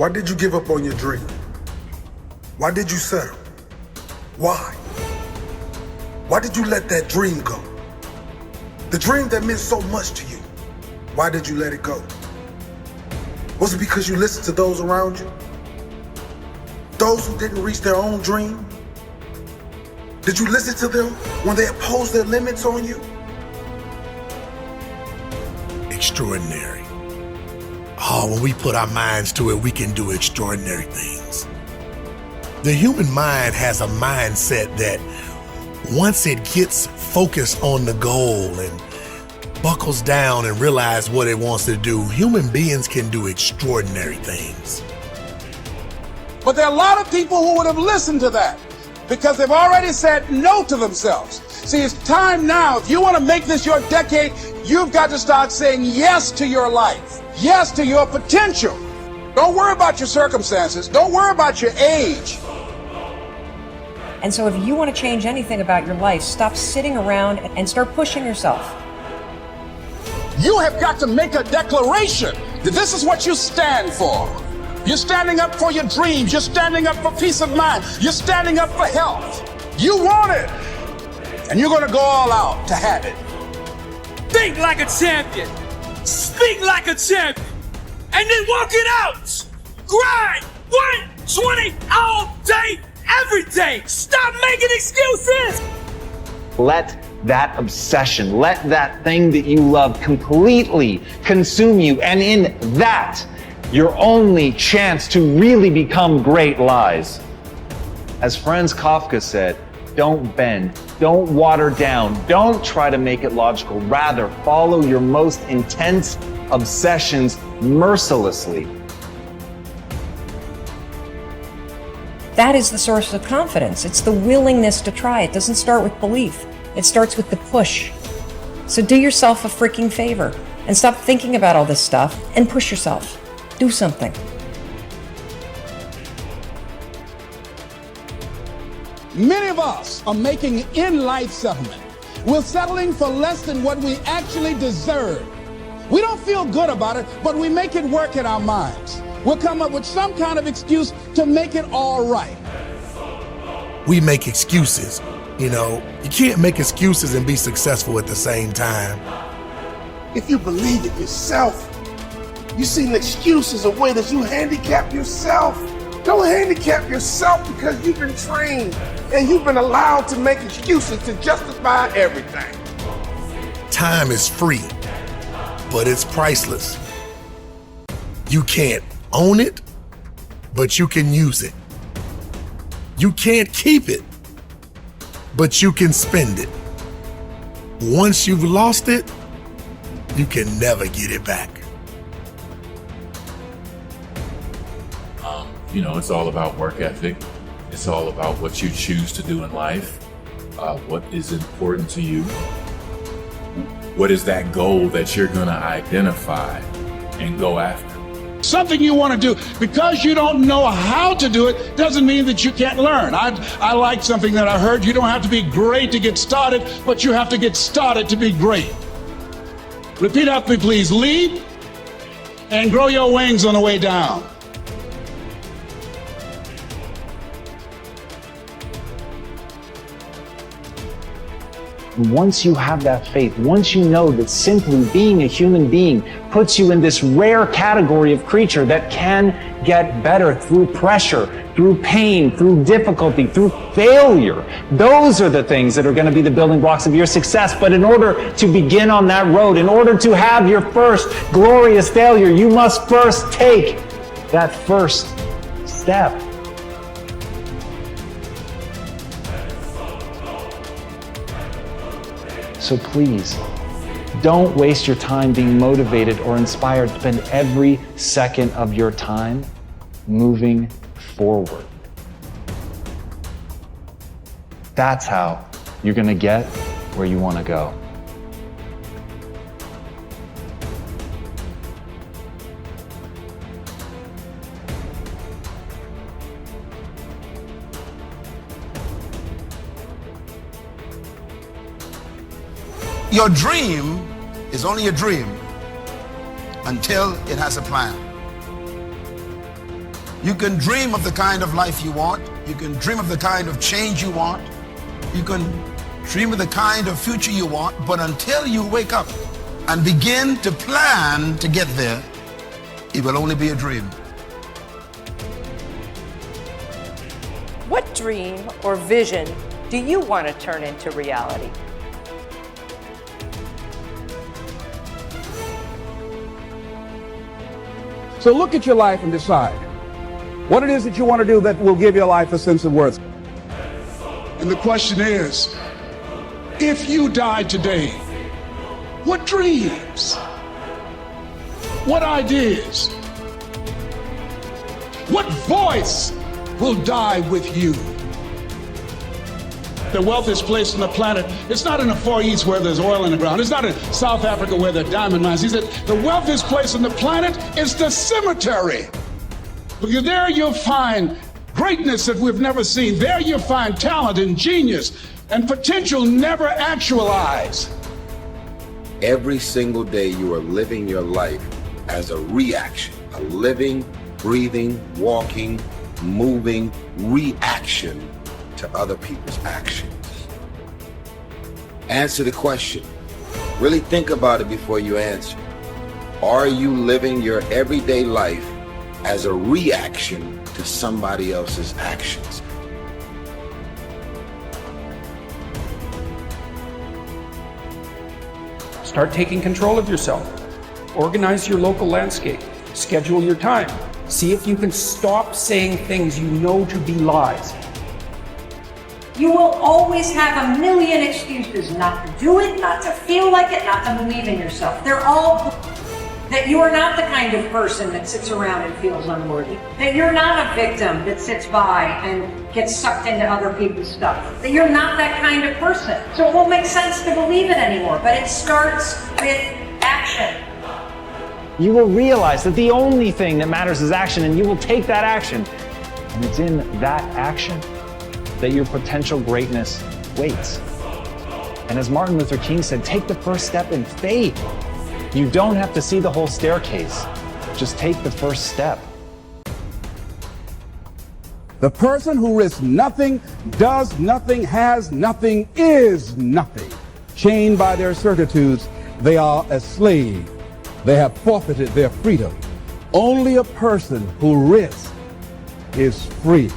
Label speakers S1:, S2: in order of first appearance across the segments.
S1: Why did you give up on your dream? Why did you settle? Why? Why did you let that dream go? The dream that meant so much to you. Why did you let it go? Was it because you listened to those around you? Those who didn't reach their own dream? Did you listen to them when they imposed their limits on you?
S2: Extraordinary. Oh, when we put our minds to it, we can do extraordinary things. The human mind has a mindset that once it gets focused on the goal and buckles down and realizes what it wants to do, human beings can do extraordinary things.
S3: But there are a lot of people who would have listened to that because they've already said no to themselves. See, it's time now. If you want to make this your decade, you've got to start saying yes to your life, yes to your potential. Don't worry about your circumstances. Don't worry about your age.
S4: And so if you want to change anything about your life, stop sitting around and start pushing yourself.
S3: You have got to make a declaration that this is what you stand for. You're standing up for your dreams. You're standing up for peace of mind. You're standing up for health. You want it. And you're going to go all out to have it.
S5: Think like a champion. Speak like a champion. And then walk it out. Grind 120 all day, every day. Stop making excuses.
S6: Let that obsession, let that thing that you love completely consume you. And in that, your only chance to really become great lies. As Franz Kafka said, don't bend, don't water down, don't try to make it logical. Rather, follow your most intense obsessions mercilessly.
S4: That is the source of confidence. It's the willingness to try. It doesn't start with belief. It starts with the push. So do yourself a freaking favor and stop thinking about all this stuff and push yourself. Do something.
S3: Many of us are making in-life settlement. We're settling for less than what we actually deserve. We don't feel good about it, but we make it work in our minds. We'll come up with some kind of excuse to make it all right.
S2: We make excuses. You know, you can't make excuses and be successful at the same time.
S1: If you believe it yourself, you see an excuse as a way that you handicap yourself. Don't handicap yourself because you've been trained and you've been allowed to make excuses to justify everything.
S2: Time is free, but it's priceless. You can't own it, but you can use it. You can't keep it, but you can spend it. Once you've lost it, you can never get it back.
S7: You know, it's all about work ethic. It's all about what you choose to do in life. What is important to you? What is that goal that you're going to identify and go after?
S3: Something you want to do. Because you don't know how to do it doesn't mean that you can't learn. I like something that I heard. You don't have to be great to get started, but you have to get started to be great. Repeat after me, please. Lead and grow your wings on the way down.
S6: Once you have that faith, once you know that simply being a human being puts you in this rare category of creature that can get better through pressure, through pain, through difficulty, through failure, those are the things that are going to be the building blocks of your success. But in order to begin on that road, in order to have your first glorious failure, you must first take that first step. So please, don't waste your time being motivated or inspired. Spend every second of your time moving forward. That's how you're going to get where you want to go.
S8: Your dream is only a dream until it has a plan. You can dream of the kind of life you want. You can dream of the kind of change you want. You can dream of the kind of future you want, but until you wake up and begin to plan to get there, it will only be a dream.
S9: What dream or vision do you want to turn into reality?
S3: So look at your life and decide what it is that you want to do that will give your life a sense of worth. And the question is, if you died today, what dreams, what ideas, what voice will die with you? The wealthiest place on the planet, it's not in the Far East where there's oil in the ground. It's not in South Africa where there are diamond mines. He said, the wealthiest place on the planet is the cemetery. Because there you'll find greatness that we've never seen. There you'll find talent and genius and potential never actualized.
S10: Every single day you are living your life as a reaction, a living, breathing, walking, moving reaction to other people's actions. Answer the question. Really think about it before you answer. Are you living your everyday life as a reaction to somebody else's actions?
S11: Start taking control of yourself. Organize your local landscape. Schedule your time. See if you can stop saying things you know to be lies.
S4: You will always have a million excuses not to do it, not to feel like it, not to believe in yourself. They're all that you are not the kind of person that sits around and feels unworthy. That you're not a victim that sits by and gets sucked into other people's stuff. That you're not that kind of person. So it won't make sense to believe it anymore, but it starts with action.
S6: You will realize that the only thing that matters is action, and you will take that action. And it's in that action that your potential greatness waits. And as Martin Luther King said, take the first step in faith. You don't have to see the whole staircase. Just take the first step.
S3: The person who risks nothing, does nothing, has nothing, is nothing. Chained by their certitudes, they are a slave. They have forfeited their freedom. Only a person who risks is free.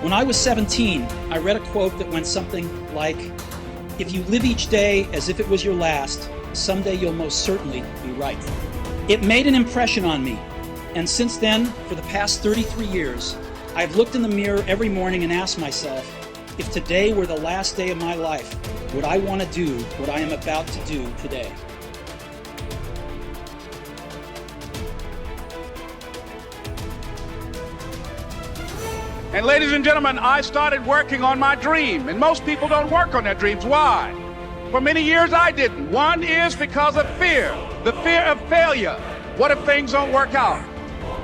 S12: When I was 17, I read a quote that went something like, "If you live each day as if it was your last, someday you'll most certainly be right." It made an impression on me, and since then, for the past 33 years, I've looked in the mirror every morning and asked myself, if today were the last day of my life, would I want to do what I am about to do today?
S3: And ladies and gentlemen, I started working on my dream. And most people don't work on their dreams. Why? For many years I didn't. One is because of fear. The fear of failure. What if things don't work out?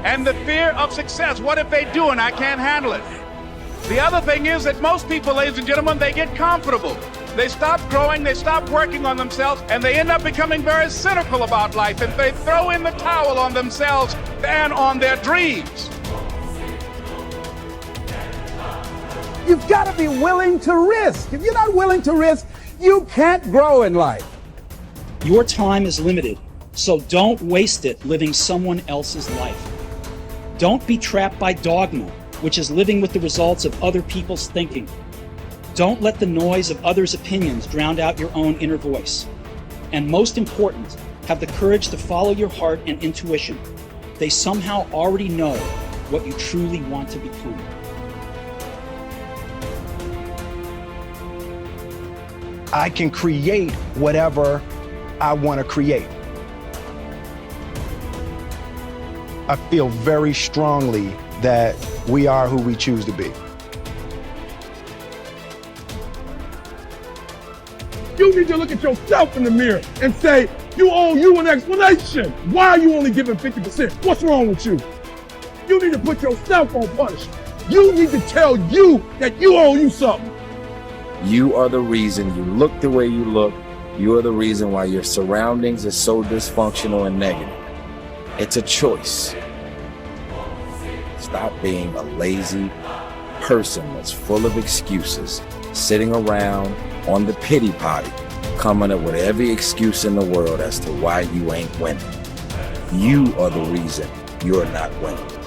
S3: And the fear of success. What if they do and I can't handle it? The other thing is that most people, ladies and gentlemen, they get comfortable. They stop growing, they stop working on themselves, and they end up becoming very cynical about life. And they throw in the towel on themselves and on their dreams. You've got to be willing to risk. If you're not willing to risk, you can't grow in life.
S12: Your time is limited, so don't waste it living someone else's life. Don't be trapped by dogma, which is living with the results of other people's thinking. Don't let the noise of others' opinions drown out your own inner voice. And most important, have the courage to follow your heart and intuition. They somehow already know what you truly want to become.
S13: I can create whatever I want to create. I feel very strongly that we are who we choose to be.
S14: You need to look at yourself in the mirror and say, you owe you an explanation. Why are you only giving 50%? What's wrong with you? You need to put yourself on punishment. You need to tell you that you owe you something.
S10: You are the reason you look the way you look. You are the reason why your surroundings are so dysfunctional and negative. It's a choice. Stop being a lazy person that's full of excuses, sitting around on the pity potty, coming up with every excuse in the world as to why you ain't winning. You are the reason you're not winning.